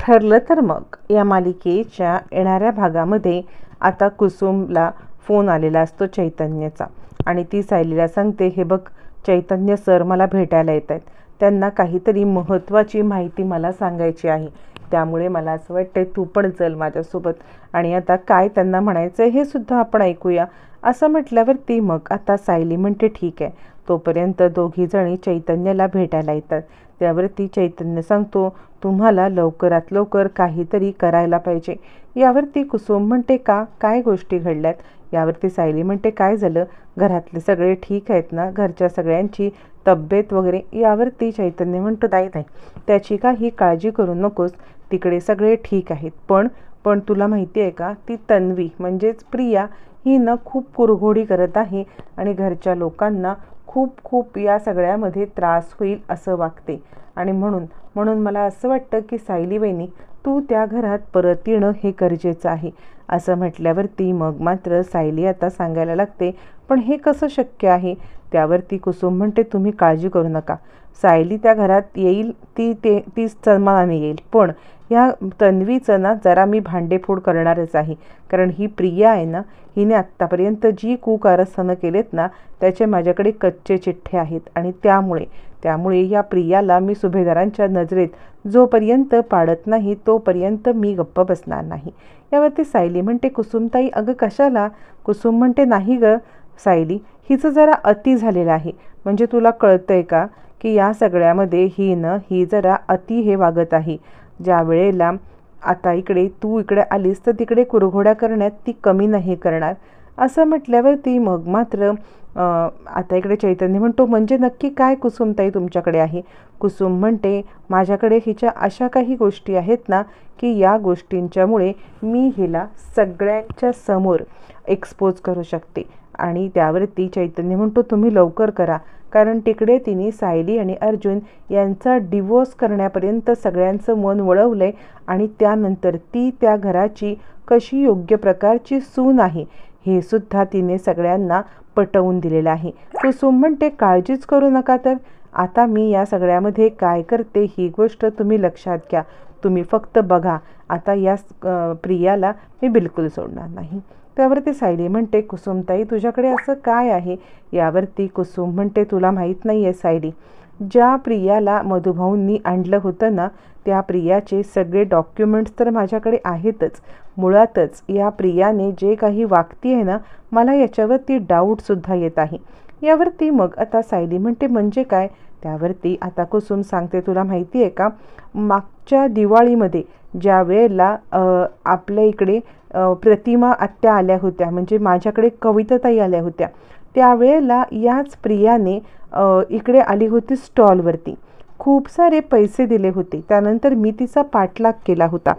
ठरलं तर मग या मालिकेच्या येणाऱ्या भागामध्ये आता कुसुमला फोन आलेला असतो चैतन्यचा आणि ती सायलीला सांगते, हे बघ चैतन्य सर मला भेटायला येत आहेत, त्यांना काहीतरी महत्त्वाची माहिती मला सांगायची आहे, त्यामुळे मला असं वाटतं तू पण चल माझ्यासोबत आणि आता काय त्यांना म्हणायचं हे सुद्धा आपण ऐकूया. असं म्हटल्यावरती मग आता सायली म्हणते ठीक आहे. तोपर्यंत दोघीजणी चैतन्याला भेटायला येतात. त्यावरती चैतन्य सांगतो, तुम्हाला लवकरात लवकर काहीतरी करायला पाहिजे. यावरती कुसुम म्हणते का, काय गोष्टी घडल्यात? यावरती सायली म्हणते काय झालं, घरातले सगळे ठीक आहेत ना, घरच्या सगळ्यांची तब्येत वगैरे? यावरती चैतन्य म्हणतो नाही नाही, त्याची काही काळजी करू नकोस, तिकडे सगळे ठीक आहेत. पण तुला माहिती आहे का, ती तन्वी म्हणजेच प्रिया ही ना खूप कुरघोडी करत आहे आणि घरच्या लोकांना खूप खूप या सगळ्यामध्ये त्रास होईल असं वागते आणि म्हणून मला असं वाटतं की सायली वहिनी तू त्या घरात परत येणं हे गरजेचं आहे. असं म्हटल्यावरती मग मात्र सायली आता सांगायला लागते, पण हे कसं शक्य आहे? त्यावरती कुसुम म्हणते तुम्ही काळजी करू नका, सायली त्या घरात येईल, ती सन्मानाने येईल, पण ह्या तन्वीचं ना जरा मी भांडेफोड करणारच आहे, कारण ही प्रिया आहे ना, हिने आत्तापर्यंत जी कुकारस्थानं केलेत ना त्याचे माझ्याकडे कच्चे चिठ्ठे आहेत आणि त्यामुळे या प्रियाला मी सुभेदारांच्या नजरेत जोपर्यंत पाडत नाही तोपर्यंत मी गप्प बसणार नाही. यावरती सायली म्हणते कुसुमताई अगं कशाला? कुसुम म्हणते नाही ग सायली, हिचं जरा अति झालेलं आहे, म्हणजे तुला कळतंय का की या सगळ्यामध्ये ही जरा अति हे वागत आहे. ज्या वेळेला आता तू इकडे आलीस तर तिकडे कुरघोड्या करण्यात ती कमी नाही करणार. असं म्हटल्यावरती मग मात्र आता इकडे चैतन्य म्हणतो म्हणजे नक्की काय कुसुमताई तुमच्याकडे आहे? कुसुम म्हणते माझ्याकडे हिच्या अशा काही गोष्टी आहेत ना की या गोष्टींच्यामुळे मी हिला सगळ्यांच्या समोर एक्सपोज करू शकते. आणि त्यावरती चैतन्य म्हणतो तुम्ही लवकर करा, कारण तिकडे तिने सायली आणि अर्जुन यांचा डिवोर्स करण्यापर्यंत सगळ्यांचं मन वळवलंय आणि त्यानंतर ती त्या घराची कशी योग्य प्रकारची सून आहे हे सुद्धा तिने सगळ्यांना पटवून दिलेलं आहे. कुसुम म्हणते काळजीच करू नका, तर आता मी या सगळ्यामध्ये काय करते ही गोष्ट तुम्ही लक्षात घ्या, तुम्ही फक्त बघा, आता या प्रियाला मी बिलकुल सोडणार नाही. त्यावरती सायली म्हणते कुसुमताई तुझ्याकडे असं काय आहे? यावरती कुसुम म्हणते तुला माहीत नाही आहे सायली, ज्या प्रियाला मधुभाऊंनी आणलं होतं ना त्या प्रियाचे सगळे डॉक्युमेंट्स तर माझ्याकडे आहेतच. मुळातच या प्रियाने जे काही वागती आहे ना मला याच्यावरती डाऊटसुद्धा येत आहे. यावरती मग आता सायली म्हणते म्हणजे काय? त्यावरती आता कुसुम सांगते तुला माहिती आहे का, मागच्या दिवाळीमध्ये ज्या वेळेला आपल्या इकडे प्रतिमा आत्या आल्या होत्या, म्हणजे माझ्याकडे कविताताई आल्या होत्या, त्यावेळेला याच प्रियाने इकडे आली होती स्टॉलवरती, खूप सारे पैसे दिले होते. त्यानंतर मी तिचा पाठलाग केला होता.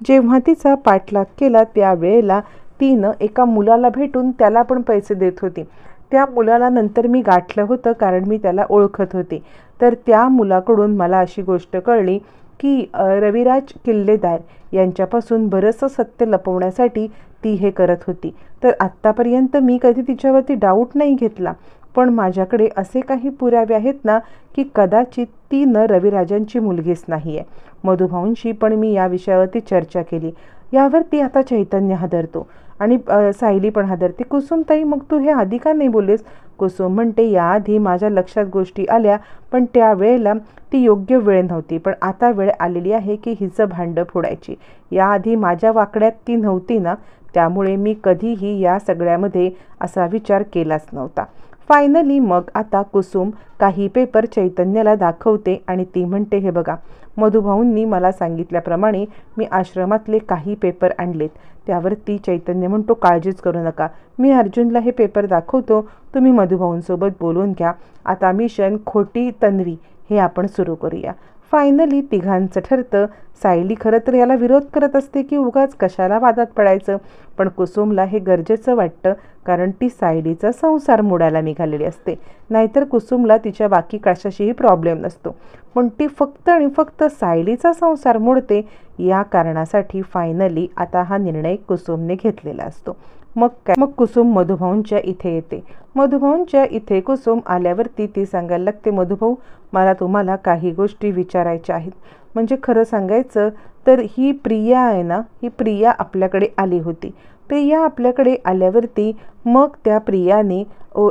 जेव्हा तिचा पाठलाग केला त्यावेळेला तिनं एका मुलाला भेटून त्याला पण पैसे देत होती. त्या मुलाला नंतर मी गाठलं होतं कारण मी त्याला ओळखत होते. तर त्या मुलाकडून मला अशी गोष्ट कळली की रविराज किल्लेदार यांच्यापासून बरंचसं सत्य लपवण्यासाठी ती हे करत होती. तर आत्तापर्यंत मी कधी तिच्यावरती डाऊट नाही घेतला, पण माझ्याकडे असे काही पुरावे आहेत ना की कदाचित ती रविराजांची मुलगीच नाही आहे. मधुभाऊंशी पण मी या विषयावरती चर्चा केली. यावरती आता चैतन्य हादरतो आणि सायली पण हादरते. कुसुमताई मग तू हे आधी का नाही बोललीस? कुसुम म्हणते याआधी माझ्या लक्षात गोष्टी आल्या, पण त्यावेळेला ती योग्य वेळ नव्हती, पण आता वेळ आलेली आहे की हिचं भांडं फोडायची. याआधी माझ्या वाकड्यात ती नव्हती ना, त्यामुळे मी कधीही या सगळ्यामध्ये असा विचार केलाच नव्हता. फायनली मग आता कुसुम काही पेपर चैतन्याला दाखवते आणि ती म्हणते हे बघा, मधुभाऊंनी मला सांगितल्याप्रमाणे मी आश्रमातले काही पेपर आणलेत. त्यावरती चैतन्य म्हणतो काळजीच करू नका, मी अर्जुनला हे पेपर दाखवतो, तुम्ही मधुभाऊंसोबत बोलून घ्या. आता मिशन खोटी तन्वी हे आपण सुरू करूया. फायनली तिघांचं ठरतं. सायली खरं तर याला विरोध करत असते की उगाच कशाला वादात पडायचं, पण कुसुमला हे गरजेचं वाटतं कारण ती सायलीचा संसार मोडायला निघालेली असते. नाहीतर कुसुमला तिच्या बाकी कशाशीही प्रॉब्लेम नसतो, पण ती फक्त आणि फक्त सायलीचा संसार मोडते. या कारणासाठी फायनली आता हा निर्णय कुसुमने घेतलेला असतो. मग कुसुम मधुभाऊंच्या इथे येते. मधुभाऊंच्या इथे कुसुम आल्यावरती ती सांगायला लागते, मधुभाऊ मला तुम्हाला काही गोष्टी विचारायच्या आहेत. म्हणजे खरं सांगायचं तर ही प्रिया आहे ना, ही प्रिया आपल्याकडे आली होती. प्रिया आपल्याकडे आल्यावरती मग त्या प्रियाने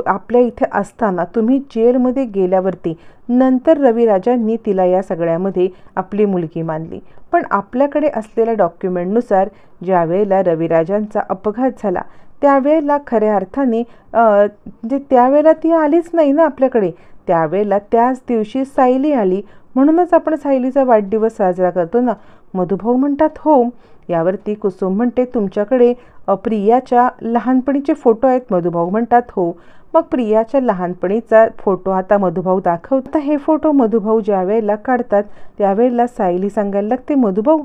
आपल्या इथे असताना तुम्ही जेलमध्ये गेल्यावरती नंतर रविराजांनी तिला या सगळ्यामध्ये आपली मुलगी मानली. पण आपल्याकडे असलेल्या डॉक्युमेंटनुसार ज्या वेळेला रविराजांचा अपघात झाला त्यावेळेला खऱ्या अर्थाने म्हणजे त्यावेळेला ती आलीच नाही ना आपल्याकडे. त्यावेळेला त्याच दिवशी सायली आली, म्हणूनच आपण सायलीचा वाढदिवस साजरा करतो ना. मधुभाऊ म्हणतात हो. यावरती कुसुम म्हणते तुमच्याकडे प्रियाच्या लहानपणीचे फोटो आहेत. मधुभाऊ म्हणतात हो. मग प्रियाच्या लहानपणीचा फोटो आता मधुभाऊ दाखवतात. आता हे फोटो मधुभाऊ ज्या वेळेला काढतात त्यावेळेला सायली सांगायला लागते, मधुभाऊ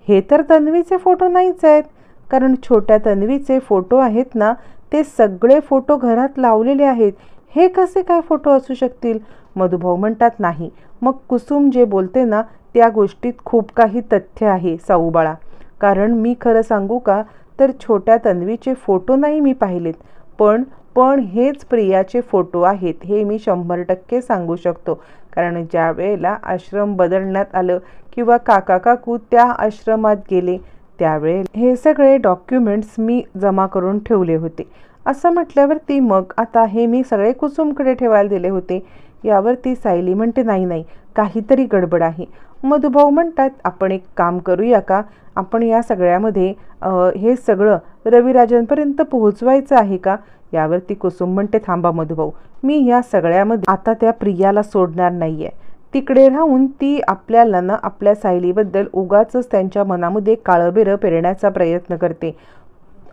हे तर तन्वीचे फोटो नाहीच आहेत, कारण छोट्या तन्वीचे फोटो आहेत ना ते सगळे फोटो घरात लावलेले आहेत, हे कसे काय फोटो असू शकतील. मधुभाऊ म्हणतात नाही. मग कुसुम जे बोलते ना त्या गोष्टीत खूप काही तथ्य आहे साऊबाळा. कारण मी खरं सांगू का तर छोट्या तन्वीचे फोटो नाही मी पाहिलेत, पण हेच प्रियाचे फोटो आहेत हे मी 100% सांगू शकतो. कारण ज्या वेळेला आश्रम बदलण्यात आलं किंवा काका काकू त्या आश्रमात गेले त्यावेळेस हे सगळे डॉक्युमेंट्स मी जमा करून ठेवले होते. असं म्हटल्यावरती मग आता हे मी सगळे कुसुमकडे ठेवायला दिले होते. यावरती सायली म्हणते नाही नाही काहीतरी गडबड आहे. मधुभाऊ म्हणतात आपण एक काम करूया का, आपण या सगळ्यामध्ये हे सगळं रविराजांपर्यंत पोहोचवायचं आहे का. यावरती कुसुम म्हणते थांबा मधुभाऊ, मी या सगळ्यामध्ये आता त्या प्रियाला सोडणार नाहीये. तिकडे राहून ती आपल्याला ना आपल्या सायलीबद्दल उगाचच त्यांच्या मनामध्ये काळबेरं पेरण्याचा प्रयत्न करते.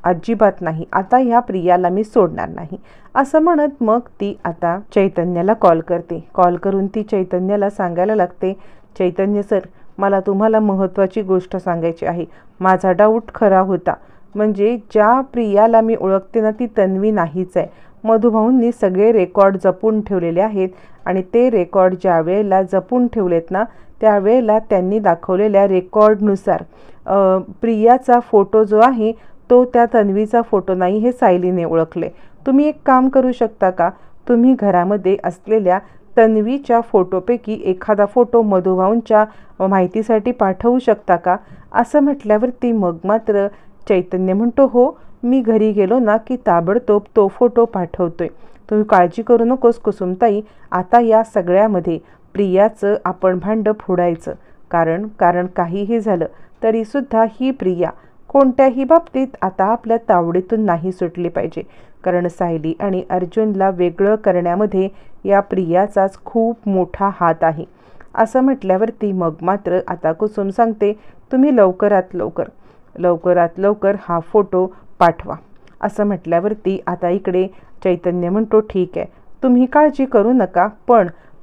अजिबात नाही, आता ह्या प्रियाला मी सोडणार नाही. असं म्हणत मग ती आता चैतन्याला कॉल करते. कॉल करून ती चैतन्याला सांगायला लागते, चैतन्य सर मला तुम्हाला महत्त्वाची गोष्ट सांगायची आहे. माझा डाऊट खरा होता, म्हणजे ज्या प्रियाला मी ओळखते ना ती तन्वी नाहीच आहे. मधुभाऊंनी सगळे रेकॉर्ड जपून ठेवलेले आहेत आणि ते रेकॉर्ड ज्या वेळेला जपून ठेवलेत ना त्यावेळेला त्यांनी दाखवलेल्या रेकॉर्डनुसार प्रियाचा फोटो जो आहे तो त्या तन्वीचा फोटो नाही हे सायलीने ओळखले. तुम्ही एक काम करू शकता का, तुम्ही घरामध्ये असलेल्या तन्वीच्या फोटोपैकी एखादा फोटो मधुभाऊंच्या माहितीसाठी पाठवू शकता का. असं म्हटल्यावरती मग मात्र चैतन्य म्हणतो हो मी घरी गेलो ना की ताबडतोब तो फोटो पाठवतोय. तुम्ही काळजी करू नकोस कुसुमताई. आता या सगळ्यामध्ये प्रियाचं आपण भांडं फोडायचं, कारण काहीही झालं तरीसुद्धा ही प्रिया कोणत्याही बाबतीत आता आपल्या तावडीतून नाही सुटली पाहिजे. कारण सायली आणि अर्जुनला वेगळं करण्यामध्ये या प्रियाचाच खूप मोठा हात आहे. असं म्हटल्यावरती मग मात्र आता कुसुम सांगते तुम्ही लवकरात लवकर हा फोटो पाठवा. असं म्हटल्यावरती आता इकडे चैतन्य म्हणतो ठीक आहे तुम्ही काळजी करू नका,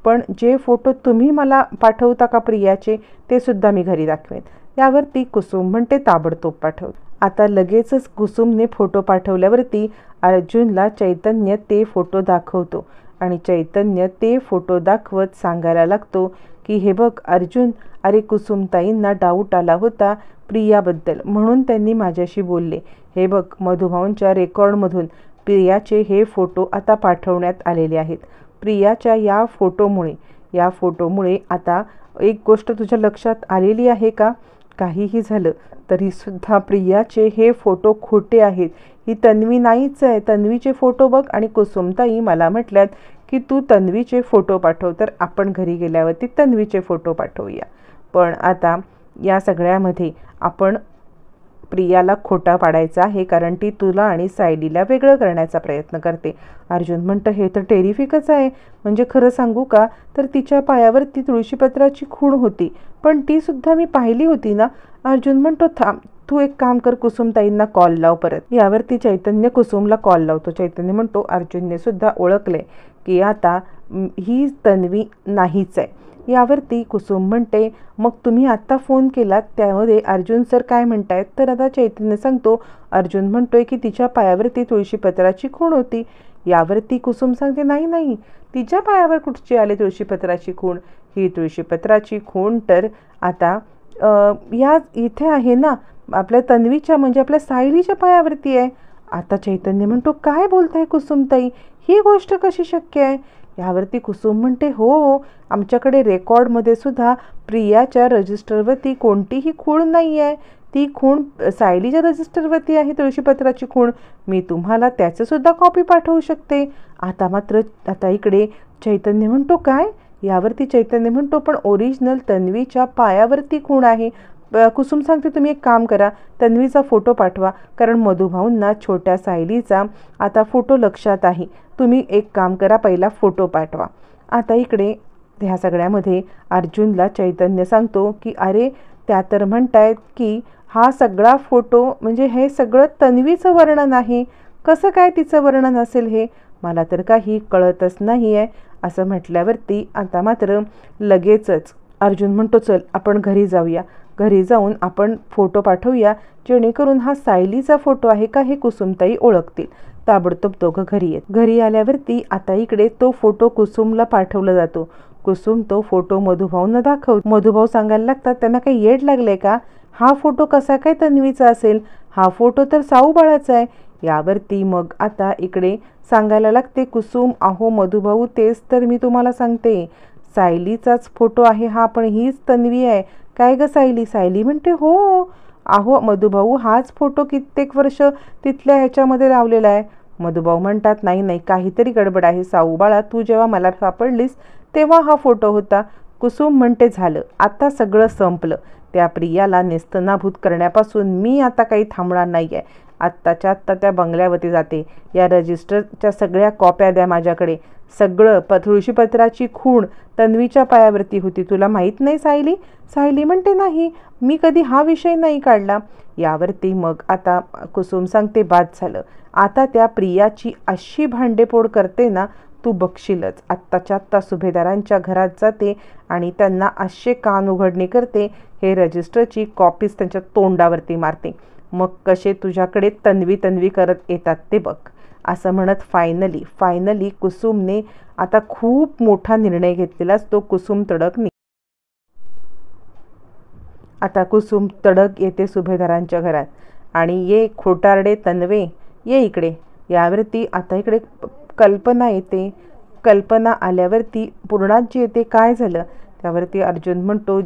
पण जे फोटो तुम्ही मला पाठवता का प्रियाचे ते सुद्धा मी घरी दाखवेन. यावरती कुसुम म्हणते ताबडतोब पाठव. आता लगेचच कुसुमने फोटो पाठवल्यावरती अर्जुनला चैतन्य ते फोटो दाखवतो आणि चैतन्य ते फोटो दाखवत सांगायला लागतो की हे बघ अर्जुन, अरे कुसुमताईंना डाऊट आला होता प्रियाबद्दल म्हणून त्यांनी माझ्याशी बोलले. हे बघ मधुभाऊंच्या रेकॉर्डमधून प्रियाचे हे फोटो आता पाठवण्यात आलेले आहेत. प्रियाच्या या फोटोमुळे आता एक गोष्ट तुझ्या लक्षात आलेली आहे का, काहीही झालं तरीसुद्धा प्रियाचे हे फोटो खोटे आहेत. ही तन्वी नाहीच आहे. तन्वीचे फोटो बघ. आणि कुसुमताई मला म्हटल्यात की तू तन्वीचे फोटो पाठव, तर आपण घरी गेल्यावरती तन्वीचे फोटो पाठवूया. पण आता या सगळ्यामध्ये आपण प्रियाला खोटा पाडायचा आहे, कारण ती तुला आणि सायलीला वेगळं करण्याचा प्रयत्न करते. अर्जुन म्हणतं हे तर टेरिफिकच आहे. म्हणजे खरं सांगू का तर तिच्या पायावरती तुळशीपत्राची खूण होती, पण ती सुद्धा मी पाहिली होती ना. अर्जुन म्हणतो थांब, तू एक काम कर कुसुमताईंना कॉल लाव परत. यावरती चैतन्य कुसुमला कॉल लावतो. चैतन्य म्हणतो अर्जुनने सुद्धा ओळखले की आता ही तन्वी नाहीच आहे. यावरती कुसुम म्हणते मग तुम्ही आत्ता फोन केलात त्यामध्ये अर्जुन सर काय म्हणतायत. तर आता चैतन्य सांगतो अर्जुन म्हणतोय की तिच्या पायावरती तुळशीपत्राची खूण होती. यावरती कुसुम सांगते नाही तिच्या पायावर कुठची आली तुळशीपत्राची खूण. ही तुळशीपत्राची खूण तर आता या इथे आहे ना आपल्या तन्वीच्या म्हणजे आपल्या सायलीच्या पायावरती आहे. आता चैतन्य म्हणतो काय बोलताय कुसुमताई, ही गोष्ट कशी शक्य आहे. यावरती कुसुम म्हणते, हो, आमच्याकडे रेकॉर्डमध्ये सुद्धा प्रियाच्या रजिस्टरवरती कोणतीही खूण नाही आहे. ती खूण सायलीच्या रजिस्टरवरती आहे, तुळशीपत्राची खूण. मी तुम्हाला त्याचंसुद्धा कॉपी पाठवू शकते. आता इकडे चैतन्य म्हणतो, काय? यावरती चैतन्य म्हणतो, पण ओरिजिनल तन्वीच्या पायावरती खूण आहे. कुसुम सांगते, तुम्ही एक काम करा, तन्वीचा फोटो पाठवा, कारण मधुभाऊंना छोट्या सायलीचा आता फोटो लक्षात आहे. तुम्ही एक काम करा, पहिला फोटो पाठवा. आता इकडे ह्या सगळ्यामध्ये अर्जुनला चैतन्य सांगतो की अरे, त्या तर म्हणतायत की हा सगळा फोटो म्हणजे हे सगळं तन्वीचं वर्णन आहे. कसं काय तिचं वर्णन असेल हे? मला तर काही कळतच नाही आहे. असं म्हटल्यावरती आता मात्र लगेचच अर्जुन म्हणतो, चल आपण घरी जाऊया. घरी जाऊन आपण फोटो पाठवूया, जेणेकरून हा सायलीचा फोटो आहे का हे कुसुमताई ओळखतील. ताबडतोब दोघं घरी येत. घरी आल्यावरती आता इकडे तो फोटो कुसुमला पाठवला जातो. कुसुम तो फोटो मधुभाऊंना दाखवतो. मधुभाऊ सांगायला लागतात, त्यांना काही येड लागले का? हा फोटो कसा काय तन्वीचा असेल? हा फोटो तर साऊ बाळाचा आहे. यावरती मग आता इकडे सांगायला लागते कुसुम, अहो मधुभाऊ, तेच तर मी तुम्हाला सांगते, सायलीचाच फोटो आहे हा, पण हीच तन्वी आहे. काय ग सायली? सायली म्हणते, हो अहो मधुभाऊ, हाच फोटो कित्येक वर्ष तिथल्या ह्याच्यामध्ये लावलेला आहे. मधुभाऊ म्हणतात, नाही नाही, काहीतरी गडबड आहे साऊ बाळा, तू जेव्हा मला सापडलीस तेव्हा हा फोटो होता. कुसुम म्हणते, झालं, आता सगळं संपलं. त्या प्रियाला नेस्तनाभूत करण्यापासून मी आता काही थांबणार नाही आहे. आत्ताच्या आत्ता त्या बंगल्यावरती जाते. या रजिस्टरच्या सगळ्या कॉप्या द्या माझ्याकडे. सगळं तुळशीपत्राची खूण तन्वीच्या पायावरती होती. तुला माहीत नाही सायली? सायली म्हणते, नाही, मी कधी हा विषय नाही काढला. यावरती मग आता कुसुम सांगते, बाद झालं. आता त्या प्रियाची अशी भांडेपोड करते ना, तू बघशीलच. आत्ताच्या आत्ता सुभेदारांच्या घरात जाते आणि त्यांना असे कान उघडणी करते, हे रजिस्टरची कॉपीज त्यांच्या तोंडावरती मारते. मग कसे तुझ्याकडे तन्वी तन्वी करत येतात ते बघ. असं म्हणत फायनली कुसुमने आता खूप मोठा निर्णय घेतलेला असतो. आता कुसुम तडक येते सुभेदारांच्या घरात आणि ये खोटारडे तन्वे, ये इकडे. यावरती आता इकडे कल्पना येते. कल्पना आल्यावरती पूर्णाजी येते. काय झालं? त्यावरती अर्जुन म्हणतो,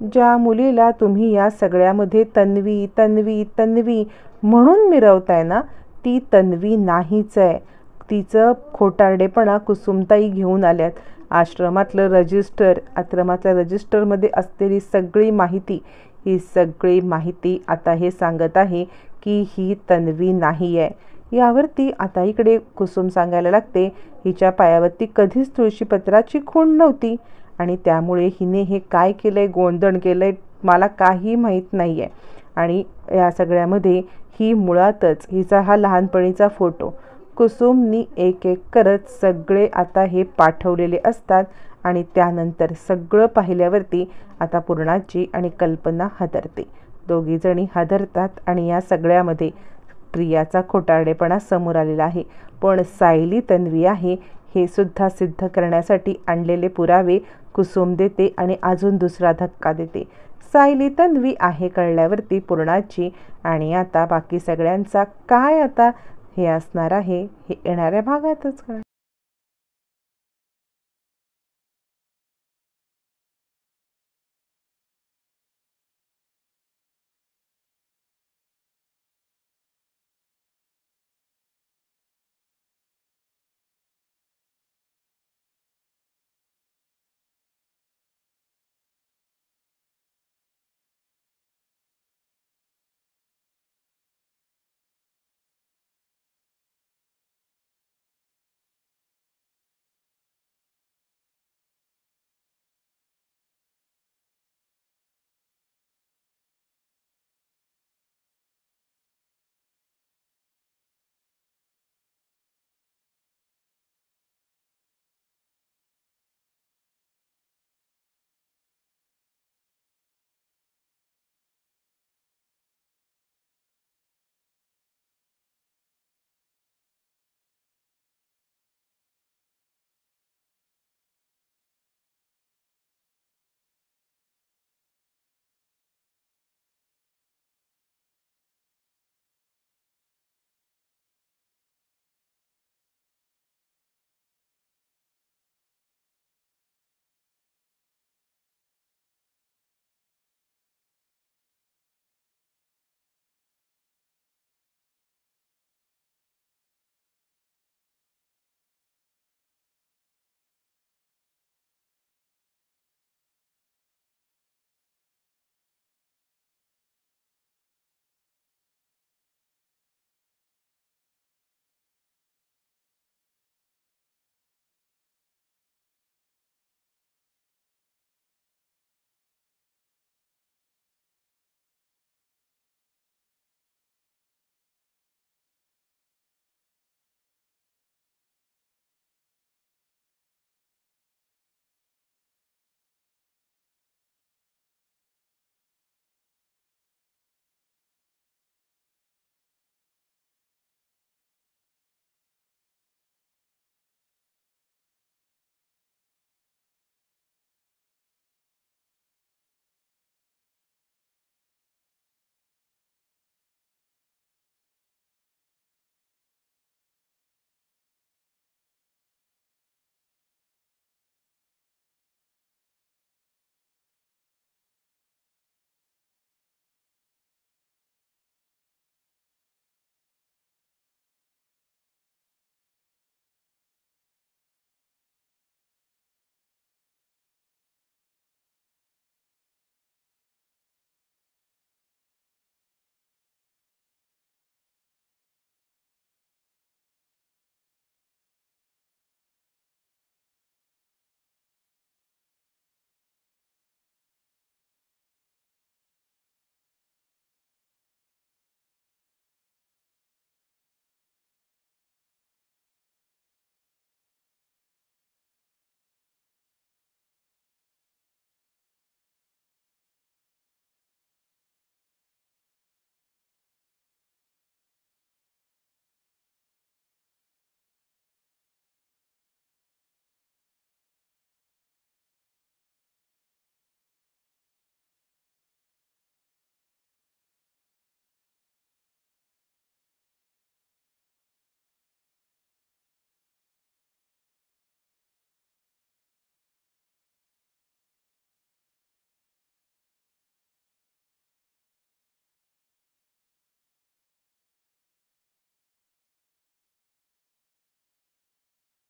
ज्या मुलीला तुम्ही या सगळ्यामध्ये तन्वी तन्वी तन्वी म्हणून मिरवताय ना, ती तन्वी नाहीच आहे. तिचं खोटारडेपणा कुसुमताई घेऊन आल्यात. आश्रमातल्या रजिस्टरमध्ये असलेली सगळी माहिती आता हे सांगत आहे की ही तन्वी नाही आहे. यावरती आता इकडे कुसुम सांगायला लागते, हिच्या पायावरती कधीच तुळशीपत्राची खूण नव्हती आणि त्यामुळे हिने हे काय केलंय, गोंधळ केलंय, मला काही माहीत नाही आहे. आणि या सगळ्यामध्ये ही मुळातच हिचा हा लहानपणीचा फोटो कुसुमनी एक एक करत सगळे आता हे पाठवलेले असतात. आणि त्यानंतर सगळं पाहिल्यावरती आता पूर्णाजी आणि कल्पना हादरते. दोघीजणी हादरतात आणि या सगळ्यामध्ये प्रियाचा खोटारडेपणा समोर आलेला आहे. पण सायली तन्वी आहे हे सुद्धा सिद्ध करण्यासाठी आणलेले पुरावे कुसुम देते आणि अजून दुसरा धक्का देते. सायली तन्वी आहे कळल्यावरती पूर्णाची आणि आता बाकी सगळ्यांचा काय आता हे असणार आहे हे येणाऱ्या भागातच कळणार.